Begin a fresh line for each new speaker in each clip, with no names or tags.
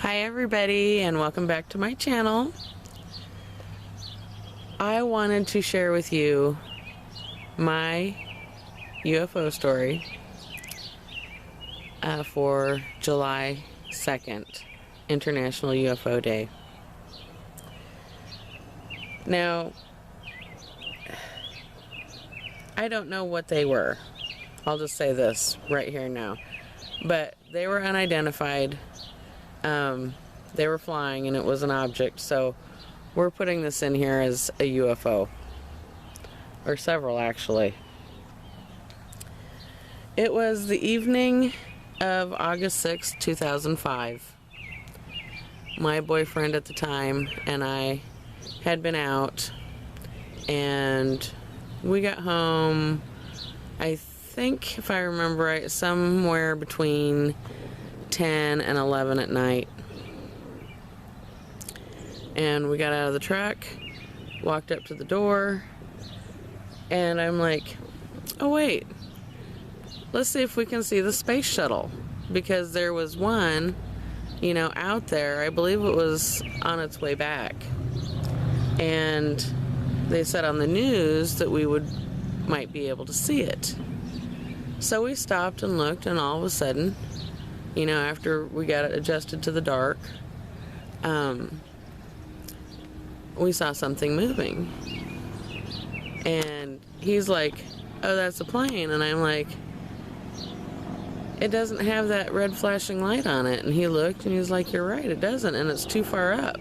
Hi everybody, and welcome back to my channel. I wanted to share with you my UFO story for July 2nd, International UFO Day. Now, I don't know what they were. I'll just say this right here now. But they were unidentified. They were flying and it was an object, so we're putting this in here as a UFO. Or several, actually. It was the evening of August 6, 2005. My boyfriend at the time and I had been out, and we got home, I think, if I remember right, somewhere between 10 and 11 at night. And we got out of the truck, walked up to the door, and I'm like, oh wait, let's see if we can see the space shuttle, because there was one, you know, out there. I believe it was on its way back, and they said on the news that we might be able to see it. So we stopped and looked, and all of a sudden, you know, after we got adjusted to the dark, we saw something moving. And he's like, oh, that's a plane. And I'm like, it doesn't have that red flashing light on it. And he looked and he was like, you're right, it doesn't, and it's too far up.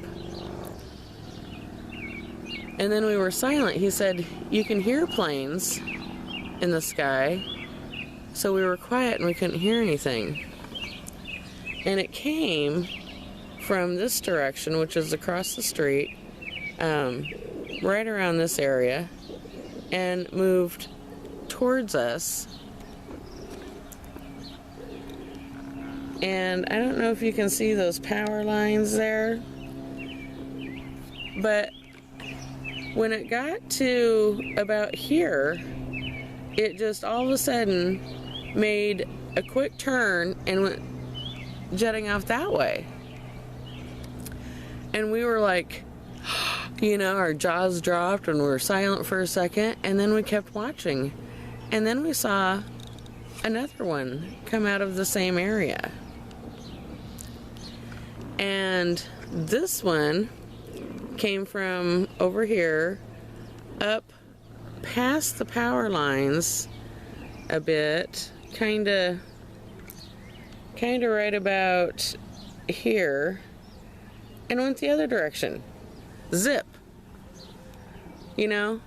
And then we were silent. He said, you can hear planes in the sky. So we were quiet and we couldn't hear anything. And it came from this direction, which is across the street, right around this area, and moved towards us. And I don't know if you can see those power lines there, but when it got to about here, it just all of a sudden made a quick turn and went jetting off that way. And we were like, you know, our jaws dropped and we were silent for a second, and then we kept watching. And then we saw another one come out of the same area. And this one came from over here up past the power lines a bit, kind of right about here, and went the other direction. Zip. You know?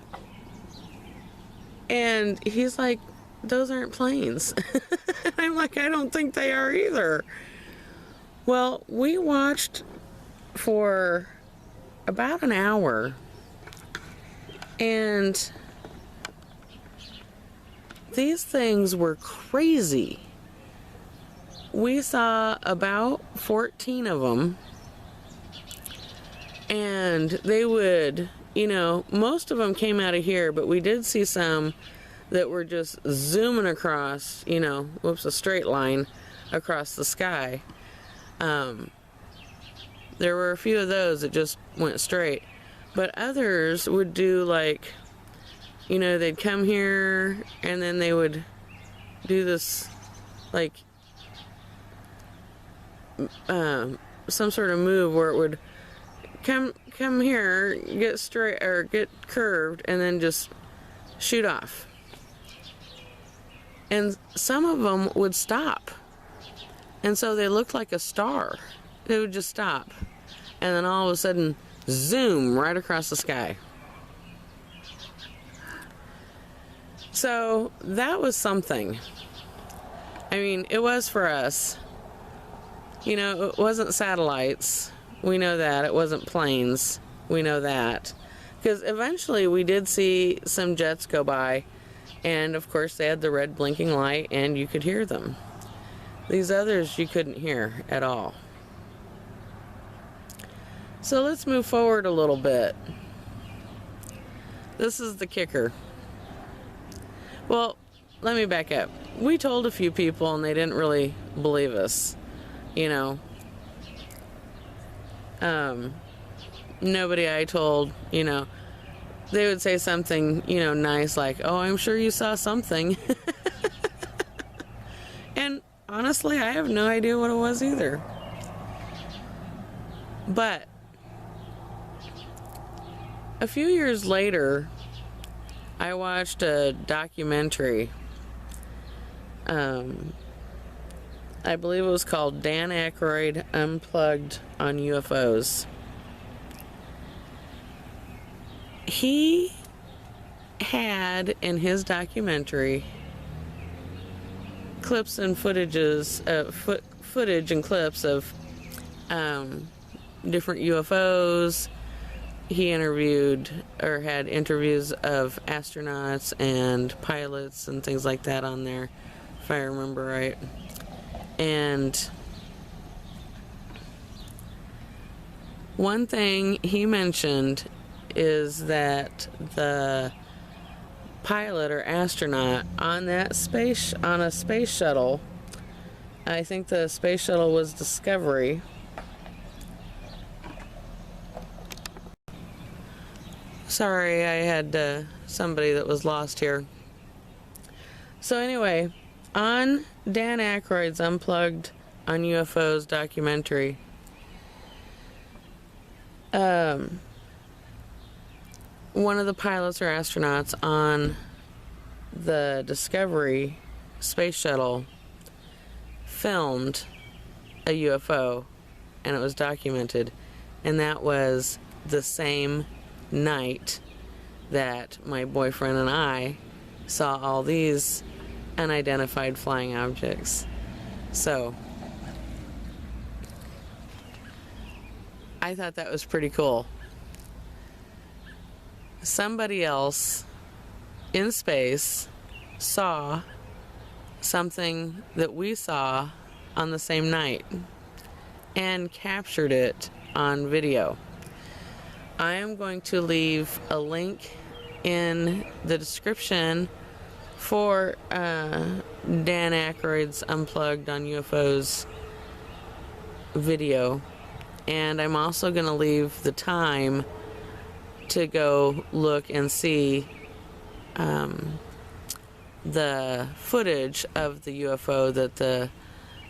And he's like, those aren't planes. I'm like, I don't think they are either. Well, we watched for about an hour, and these things were crazy. We saw about 14 of them, and they would, you know, most of them came out of here, but we did see some that were just zooming across, you know, a straight line across the sky. There were a few of those that just went straight, but others would do like, you know, they'd come here and then they would do this like some sort of move where it would come here, get straight or get curved, and then just shoot off. And some of them would stop, and so they looked like a star. They would just stop, and then all of a sudden, zoom right across the sky. So that was something. I mean, it was for us. You know, it wasn't satellites. We know that. It wasn't planes. We know that. Because eventually we did see some jets go by, and of course they had the red blinking light and you could hear them. These others you couldn't hear at all. So let's move forward a little bit. This is the kicker. Well, let me back up. We told a few people and they didn't really believe us, you know. Nobody I told, they would say something, nice like, oh, I'm sure you saw something. And honestly, I have no idea what it was either. But a few years later, I watched a documentary. I believe it was called Dan Aykroyd Unplugged on UFOs. He had in his documentary clips and footage and clips of different UFOs. He interviewed or had interviews of astronauts and pilots and things like that on there, if I remember right. And one thing he mentioned is that the pilot or astronaut on a space shuttle, I think the space shuttle was Discovery. Sorry, I had somebody that was lost here. So anyway, on Dan Aykroyd's Unplugged on UFOs documentary, one of the pilots or astronauts on the Discovery space shuttle filmed a UFO, and it was documented, and that was the same night that my boyfriend and I saw all these unidentified flying objects. So I thought that was pretty cool. Somebody else in space saw something that we saw on the same night and captured it on video. I am going to leave a link in the description for Dan Aykroyd's Unplugged on UFOs video, and I'm also going to leave the time to go look and see the footage of the UFO that the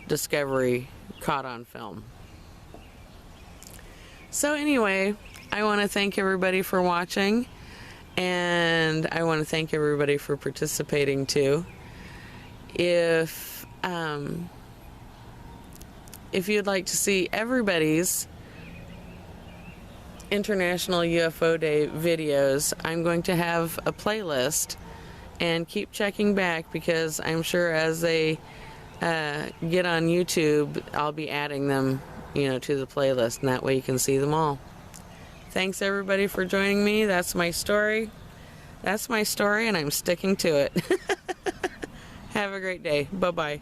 Discovery caught on film. So anyway, I want to thank everybody for watching, and I want to thank everybody for participating too. If you'd like to see everybody's International UFO Day videos, I'm going to have a playlist, and keep checking back, because I'm sure as they get on YouTube, I'll be adding them, to the playlist, and that way you can see them all. Thanks everybody for joining me. That's my story. And I'm sticking to it. Have a great day. Bye-bye.